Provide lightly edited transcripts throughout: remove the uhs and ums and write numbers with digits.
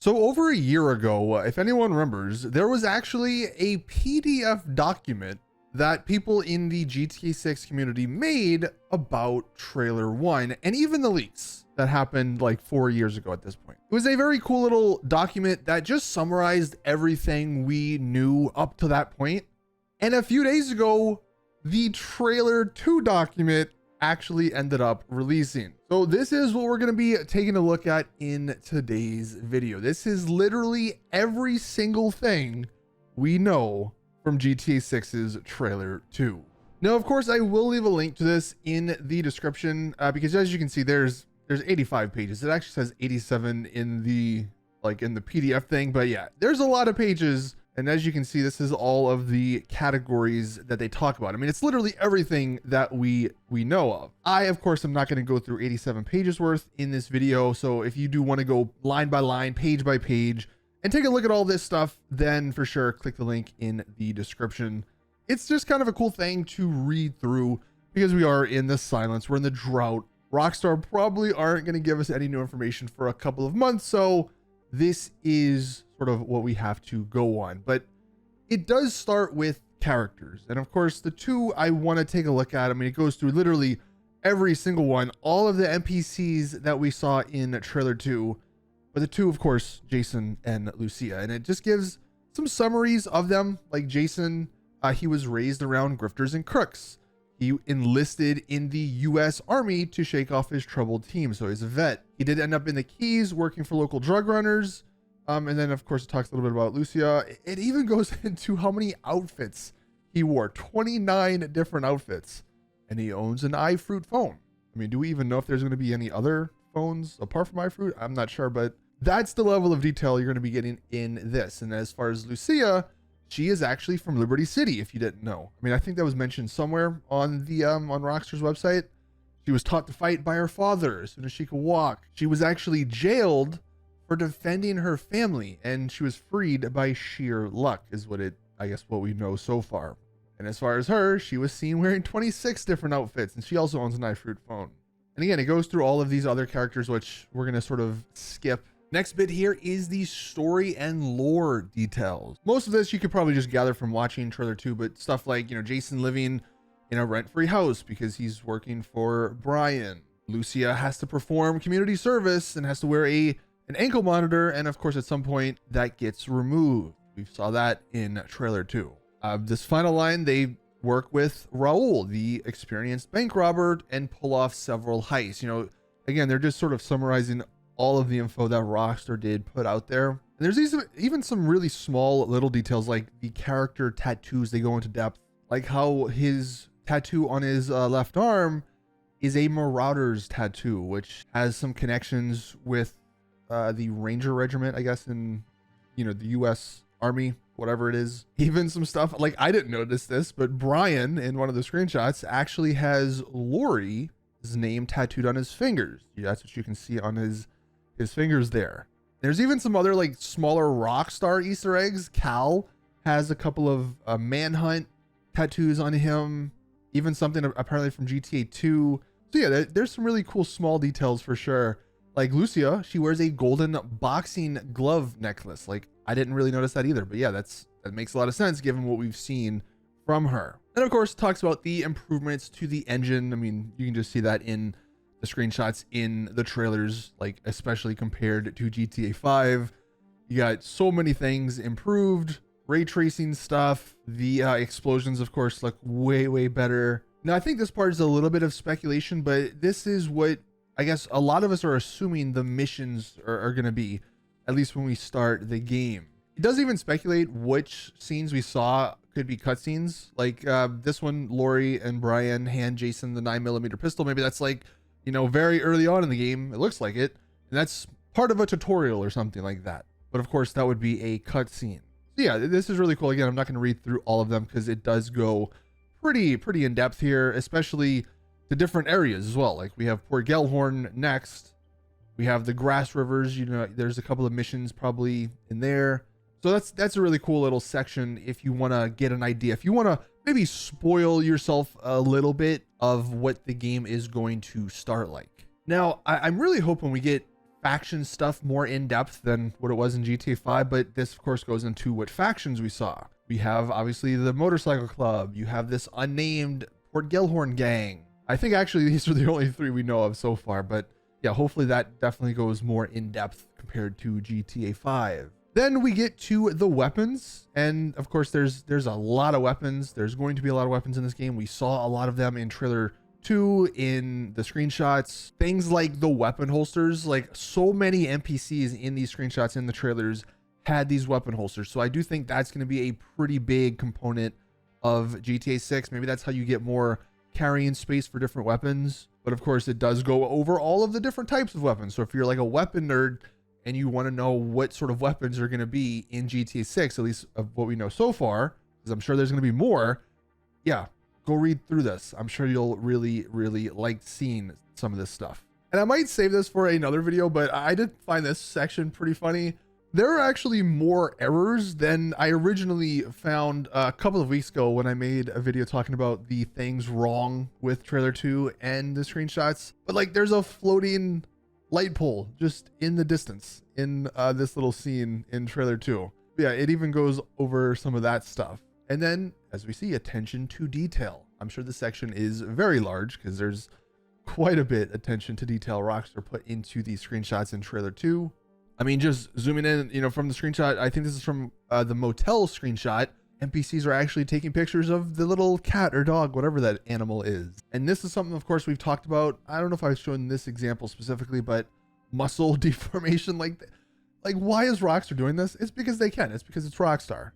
So over a year ago, if anyone remembers, there was actually a PDF document that people in the GTA 6 community made about trailer 1 and even the leaks that happened like 4 years ago at this point. It was a very cool little document that just summarized everything we knew up to that point. And a few days ago, the trailer 2 document actually ended up releasing. So this is what we're going to be taking a look at in today's video. This is literally every single thing we know from GTA 6's trailer 2. Now, of course, I will leave a link to this in the description because as you can see, there's 85 pages. It actually says 87 in the PDF thing, but yeah, there's a lot of pages. And as you can see, this is all of the categories that they talk about. I mean, it's literally everything that we know of. I, of course, am not going to go through 87 pages worth in this video. So if you do want to go line by line, page by page, and take a look at all this stuff, then for sure, click the link in the description. It's just kind of a cool thing to read through because we are in the silence. We're in the drought. Rockstar probably aren't going to give us any new information for a couple of months. So this is sort of what we have to go on, but it does start with characters. And of course, the two I want to take a look at, I mean, it goes through literally every single one, all of the NPCs that we saw in trailer 2, but the two, of course, Jason and Lucia. And it just gives some summaries of them. Like Jason, he was raised around grifters and crooks. He enlisted in the US Army to shake off his troubled team. So he's a vet. He did end up in the Keys working for local drug runners. And then, of course, it talks a little bit about Lucia. It even goes into how many outfits he wore. 29 different outfits. And he owns an iFruit phone. I mean, do we even know if there's going to be any other phones apart from iFruit? I'm not sure, but that's the level of detail you're going to be getting in this. And as far as Lucia, she is actually from Liberty City, if you didn't know. I mean, I think that was mentioned somewhere on the on Rockstar's website. She was taught to fight by her father as soon as she could walk. She was actually jailed for defending her family, and she was freed by sheer luck, is what we know so far. And as far as her, she was seen wearing 26 different outfits, and she also owns an iFruit phone. And again, it goes through all of these other characters, which we're going to sort of skip. Next bit here is the story and lore details. Most of this you could probably just gather from watching trailer 2, but stuff like, you know, Jason living in a rent-free house because he's working for Brian. Lucia has to perform community service and has to wear an ankle monitor, and of course at some point that gets removed. We saw that in trailer 2. This final line, they work with Raul, the experienced bank robber, and pull off several heists. You know, again, they're just sort of summarizing all of the info that Rockstar did put out there. And there's even some really small little details like the character tattoos. They go into depth, like how his tattoo on his left arm is a Marauder's tattoo, which has some connections with the Ranger Regiment, I guess, in, you know, the US Army, whatever it is. Even some stuff like, I didn't notice this, but Brian in one of the screenshots actually has Lori's name tattooed on his fingers. That's what you can see on his fingers there. There's even some other like smaller Rockstar Easter eggs. Cal has a couple of Manhunt tattoos on him, even something apparently from GTA 2. So yeah, there's some really cool small details for sure. Like Lucia, she wears a golden boxing glove necklace. Like, I didn't really notice that either, but yeah, that makes a lot of sense given what we've seen from her. And of course, talks about the improvements to the engine. I mean, you can just see that in the screenshots in the trailers, like especially compared to GTA 5. You got so many things improved, ray tracing stuff. The explosions, of course, look way better. Now, I think this part is a little bit of speculation, but this is what I guess a lot of us are assuming the missions are going to be, at least when we start the game. It doesn't even speculate which scenes we saw could be cutscenes. Like this one, Lori and Brian hand Jason the 9mm pistol. Maybe that's like, you know, very early on in the game. It looks like it. And that's part of a tutorial or something like that. But of course, that would be a cutscene. So yeah, this is really cool. Again, I'm not going to read through all of them because it does go pretty in depth here, especially the different areas as well. Like we have Port Gellhorn next. We have the Grass Rivers. You know, there's a couple of missions probably in there. So that's a really cool little section if you want to get an idea. If you want to maybe spoil yourself a little bit of what the game is going to start like. Now, I'm really hoping we get faction stuff more in depth than what it was in GTA 5, but this of course goes into what factions we saw. We have obviously the motorcycle club, you have this unnamed Port Gellhorn gang. I think actually these are the only 3 we know of so far, but yeah, hopefully that definitely goes more in depth compared to GTA 5. Then we get to the weapons, and of course there's a lot of weapons. There's going to be a lot of weapons in this game. We saw a lot of them in trailer 2 in the screenshots. Things like the weapon holsters, like so many NPCs in these screenshots in the trailers had these weapon holsters. So I do think that's going to be a pretty big component of GTA 6. Maybe that's how you get more carrying space for different weapons. But of course it does go over all of the different types of weapons. So if you're like a weapon nerd and you want to know what sort of weapons are going to be in GTA 6, at least of what we know so far, because I'm sure there's going to be more, yeah, go read through this. I'm sure you'll really, really like seeing some of this stuff. And I might save this for another video, but I did find this section pretty funny. There are actually more errors than I originally found a couple of weeks ago when I made a video talking about the things wrong with trailer 2 and the screenshots. But like there's a floating light pole just in the distance in this little scene in trailer 2. Yeah, it even goes over some of that stuff. And then, as we see, attention to detail. I'm sure this section is very large because there's quite a bit attention to detail Rockstar put into these screenshots in trailer 2. I mean, just zooming in, you know, from the screenshot, I think this is from the motel screenshot. NPCs are actually taking pictures of the little cat or dog, whatever that animal is. And this is something, of course, we've talked about. I don't know if I've shown this example specifically, but muscle deformation, like why is Rockstar doing this? It's because they can. It's because it's Rockstar.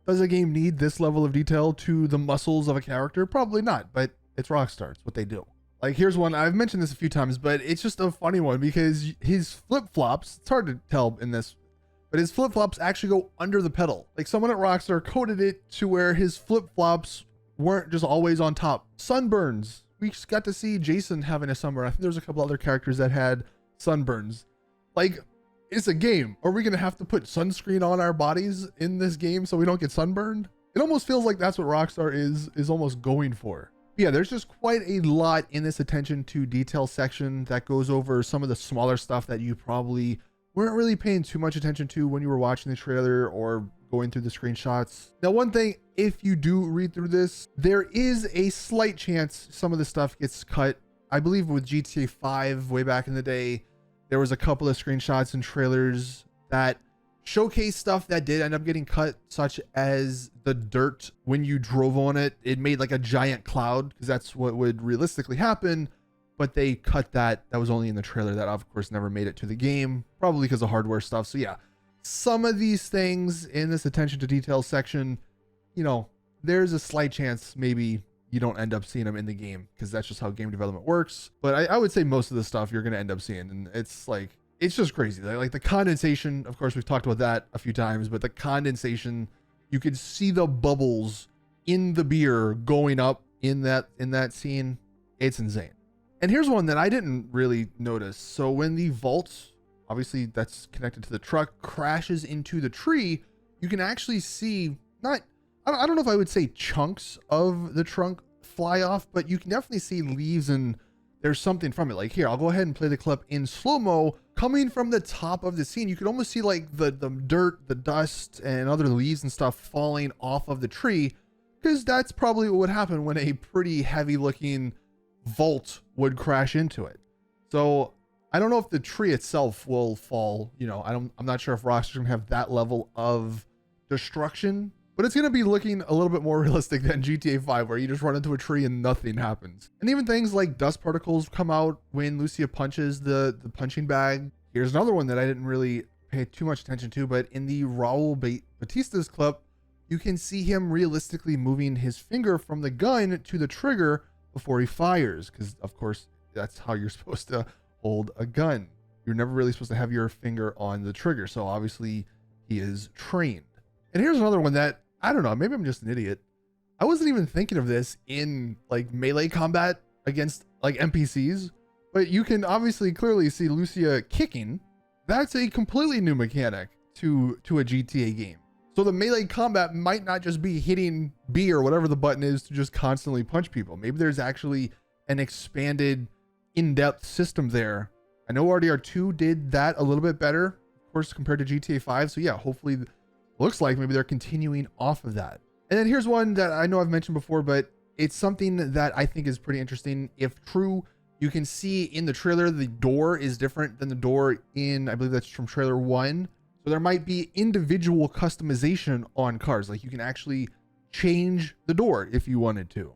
Does a game need this level of detail to the muscles of a character? Probably not, but it's Rockstar. It's what they do. Like here's one, I've mentioned this a few times, but it's just a funny one because his flip-flops, it's hard to tell in this, but his flip-flops actually go under the pedal. Like someone at Rockstar coded it to where his flip-flops weren't just always on top. Sunburns. We just got to see Jason having a sunburn. I think there's a couple other characters that had sunburns. Like, it's a game. Are we going to have to put sunscreen on our bodies in this game so we don't get sunburned? It almost feels like that's what Rockstar is almost going for. Yeah, there's just quite a lot in this attention to detail section that goes over some of the smaller stuff that you probably weren't really paying too much attention to when you were watching the trailer or going through the screenshots. Now, one thing, if you do read through this, there is a slight chance some of the stuff gets cut. I believe with GTA 5 way back in the day, there was a couple of screenshots and trailers that showcase stuff that did end up getting cut, such as the dirt. When you drove on it, it made like a giant cloud because that's what would realistically happen. But they cut that. That was only in the trailer. That of course never made it to the game, probably because of hardware stuff. So yeah, some of these things in this attention to detail section, you know, there's a slight chance maybe you don't end up seeing them in the game because that's just how game development works. But I would say most of the stuff you're going to end up seeing, and it's like, it's just crazy. Like the condensation, of course, we've talked about that a few times, but the condensation, you could see the bubbles in the beer going up in that scene. It's insane. And here's one that I didn't really notice. So when the vault, obviously that's connected to the truck, crashes into the tree, you can actually see I don't know if I would say chunks of the trunk fly off, but you can definitely see leaves and there's something from it. Like here, I'll go ahead and play the clip in slow-mo. Coming from the top of the scene, you could almost see like the dirt, the dust, and other leaves and stuff falling off of the tree, because that's probably what would happen when a pretty heavy-looking vault would crash into it. So I don't know if the tree itself will fall. You know, I'm not sure if Rockstar's gonna have that level of destruction, but it's going to be looking a little bit more realistic than GTA 5, where you just run into a tree and nothing happens. And even things like dust particles come out when Lucia punches the punching bag. Here's another one that I didn't really pay too much attention to, but in the Raul Batista's clip, you can see him realistically moving his finger from the gun to the trigger before he fires, because of course that's how you're supposed to hold a gun. You're never really supposed to have your finger on the trigger, so obviously he is trained. And here's another one that, I don't know, maybe I'm just an idiot. I wasn't even thinking of this in like melee combat against like NPCs, but you can obviously clearly see Lucia kicking. That's a completely new mechanic to a GTA game. So the melee combat might not just be hitting B or whatever the button is to just constantly punch people. Maybe there's actually an expanded in-depth system there I know RDR2 did that a little bit better, of course, compared to GTA 5. So yeah, hopefully, looks like maybe they're continuing off of that. And then here's one that I know I've mentioned before, but it's something that I think is pretty interesting. If true, you can see in the trailer, the door is different than the door in, I believe that's from trailer 1. So there might be individual customization on cars. Like you can actually change the door if you wanted to.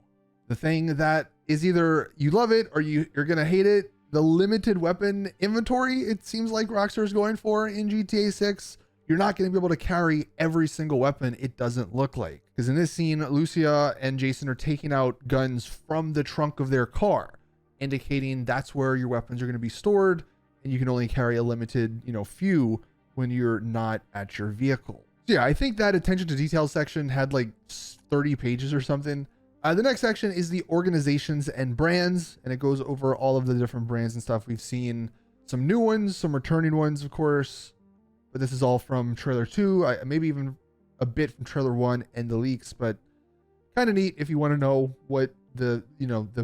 The thing that is either you love it or you're going to hate it, the limited weapon inventory, it seems like Rockstar is going for in GTA 6. You're not going to be able to carry every single weapon, it doesn't look like. Because in this scene, Lucia and Jason are taking out guns from the trunk of their car, indicating that's where your weapons are going to be stored, and you can only carry a limited, few when you're not at your vehicle. So yeah, I think that attention to detail section had like 30 pages or something. The next section is the organizations and brands, and it goes over all of the different brands and stuff. We've seen some new ones, some returning ones, of course, but this is all from trailer 2, maybe even a bit from trailer 1 and the leaks, but kind of neat if you want to know what the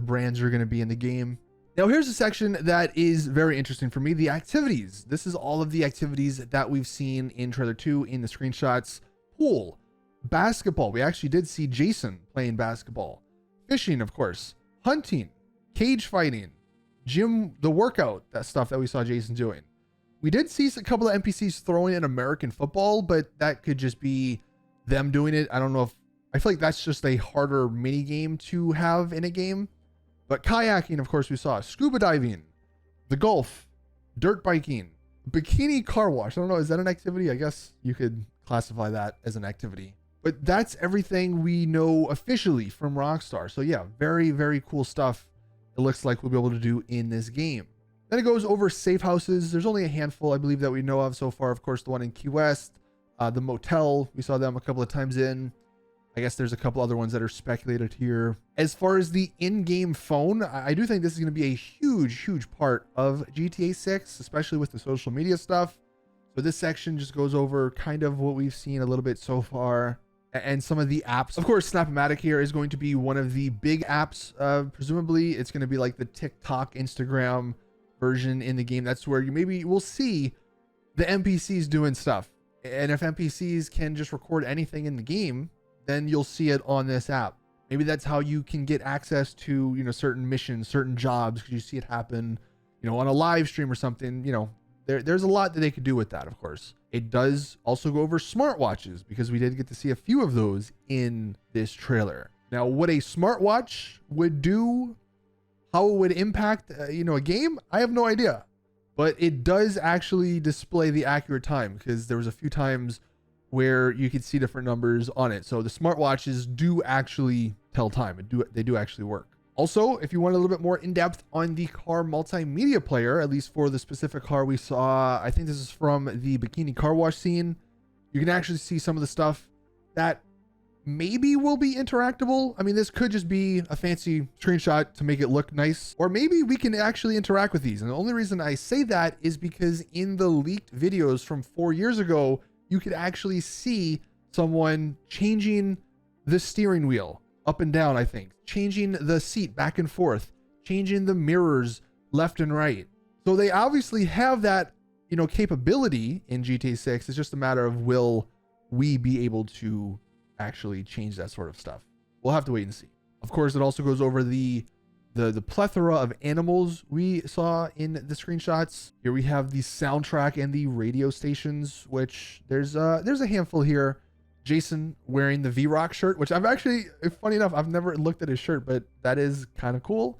brands are going to be in the game. Now here's a section that is very interesting for me, the activities. This is all of the activities that we've seen in trailer 2 in the screenshots. Pool, basketball, we actually did see Jason playing basketball, fishing, of course, hunting, cage fighting, gym, the workout, that stuff that we saw Jason doing. We did see a couple of NPCs throwing in American football, but that could just be them doing it. I don't know if, I feel like that's just a harder mini game to have in a game. But kayaking, of course, we saw scuba diving, the golf, dirt biking, bikini car wash. I don't know, is that an activity? I guess you could classify that as an activity. But that's everything we know officially from Rockstar. So yeah, very, very cool stuff it looks like we'll be able to do in this game. Then it goes over safe houses. There's only a handful, I believe, that we know of so far. Of course, the one in Key West, the motel, we saw them a couple of times in. I guess there's a couple other ones that are speculated here. As far as the in-game phone, I do think this is going to be a huge, huge part of GTA 6, especially with the social media stuff. So this section just goes over kind of what we've seen a little bit so far and some of the apps. Of course, Snap-O-Matic here is going to be one of the big apps. Presumably, it's going to be like the TikTok, Instagram version in the game. That's where you maybe will see the NPCs doing stuff. And if NPCs can just record anything in the game, then you'll see it on this app. Maybe that's how you can get access to, certain missions, certain jobs, because you see it happen, on a live stream or something. There's a lot that they could do with that, of course. It does also go over smartwatches, because we did get to see a few of those in this trailer. Now, what a smartwatch would do, how it would impact, a game, I have no idea. But it does actually display the accurate time, because there was a few times where you could see different numbers on it. So the smartwatches do actually tell time. They do actually work. Also, if you want a little bit more in depth on the car multimedia player, at least for the specific car we saw, I think this is from the bikini car wash scene, you can actually see some of the stuff that maybe will be interactable. I mean, this could just be a fancy screenshot to make it look nice, or maybe we can actually interact with these. And the only reason I say that is because in the leaked videos from 4 years ago, you could actually see someone changing the steering wheel up and down, I think, changing the seat back and forth, changing the mirrors left and right. So they obviously have that, capability in GTA 6. It's just a matter of, will we be able to actually change that sort of stuff? We'll have to wait and see. Of course, it also goes over the plethora of animals we saw in the screenshots. Here we have the soundtrack and the radio stations, which there's a handful here. Jason wearing the V-Rock shirt, which I've actually, funny enough, I've never looked at his shirt, but that is kind of cool.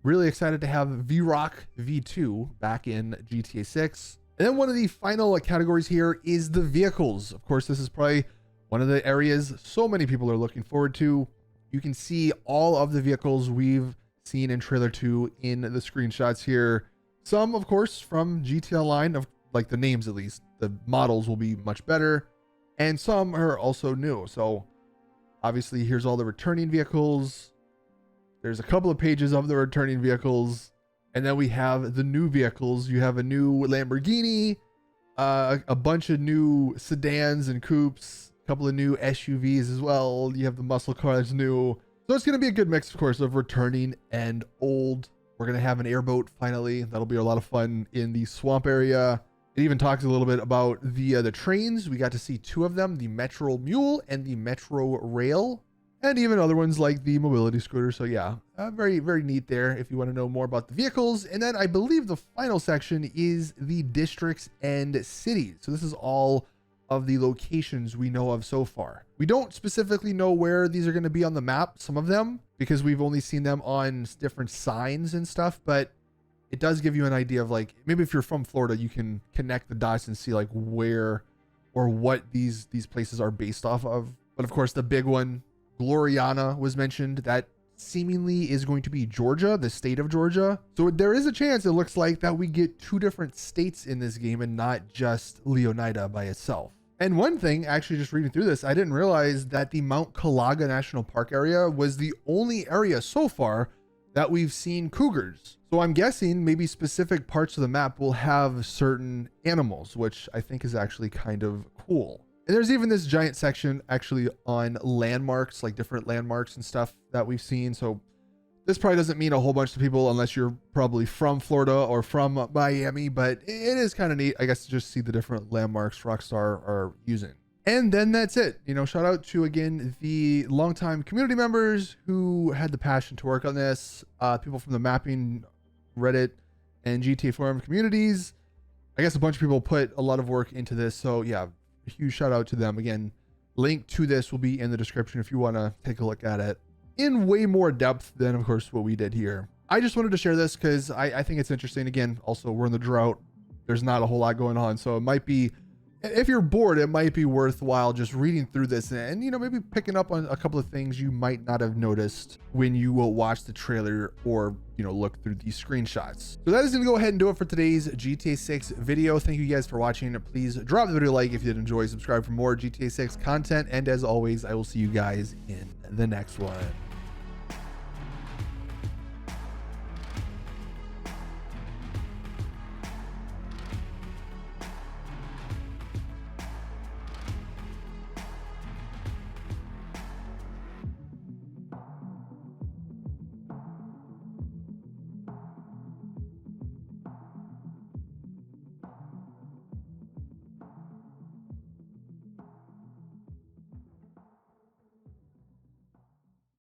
Really excited to have V-Rock V2 back in GTA 6. And then one of the final categories here is the vehicles. Of course, this is probably one of the areas so many people are looking forward to. You can see all of the vehicles we've seen in trailer 2 in the screenshots here. Some, of course, from GTA Online, of like the names at least. The models will be much better, and some are also new. So obviously, here's all the returning vehicles. There's a couple of pages of the returning vehicles, and then we have the new vehicles. You have a new Lamborghini, a bunch of new sedans and coupes, a couple of new SUVs as well. You have the muscle car that's new. So it's going to be a good mix, of course, of returning and old We're going to have an airboat finally. That'll be a lot of fun in the swamp area. It even talks a little bit about the trains. We got to see 2 of them, the Metro Mule and the Metro Rail, and even other ones like the mobility scooter. So yeah, very, very neat there if you want to know more about the vehicles. And then I believe the final section is the districts and cities. So this is all of the locations we know of so far. We don't specifically know where these are going to be on the map, some of them, because we've only seen them on different signs and stuff, but it does give you an idea of like, maybe if you're from Florida, you can connect the dots and see like where or what these places are based off of. But of course, the big one, Gloriana, was mentioned. That seemingly is going to be Georgia, the state of Georgia. So there is a chance, it looks like, that we get 2 different states in this game and not just Leonida by itself. And one thing, actually just reading through this, I didn't realize that the Mount Calaga National Park area was the only area so far that we've seen cougars. So I'm guessing maybe specific parts of the map will have certain animals, which I think is actually kind of cool. And there's even this giant section actually on landmarks, like different landmarks and stuff that we've seen. So this probably doesn't mean a whole bunch of people unless you're probably from Florida or from Miami, but it is kind of neat, I guess, to just see the different landmarks Rockstar are using. And then that's it. You know, shout out to, again, the longtime community members who had the passion to work on this, people from the mapping, Reddit, and GTA forum communities. I guess a bunch of people put a lot of work into this. So yeah, a huge shout out to them. Again, link to this will be in the description if you want to take a look at it in way more depth than, of course, what we did here. I just wanted to share this because I think it's interesting. Again, also, we're in the drought. There's not a whole lot going on. So it might be, if you're bored, it might be worthwhile just reading through this and, you know, maybe picking up on a couple of things you might not have noticed when you will watch the trailer or, you know, look through these screenshots. So that is going to go ahead and do it for today's GTA 6 video. Thank you guys for watching. Please drop the video a like if you did enjoy, subscribe for more GTA 6 content. And as always, I will see you guys in the next one.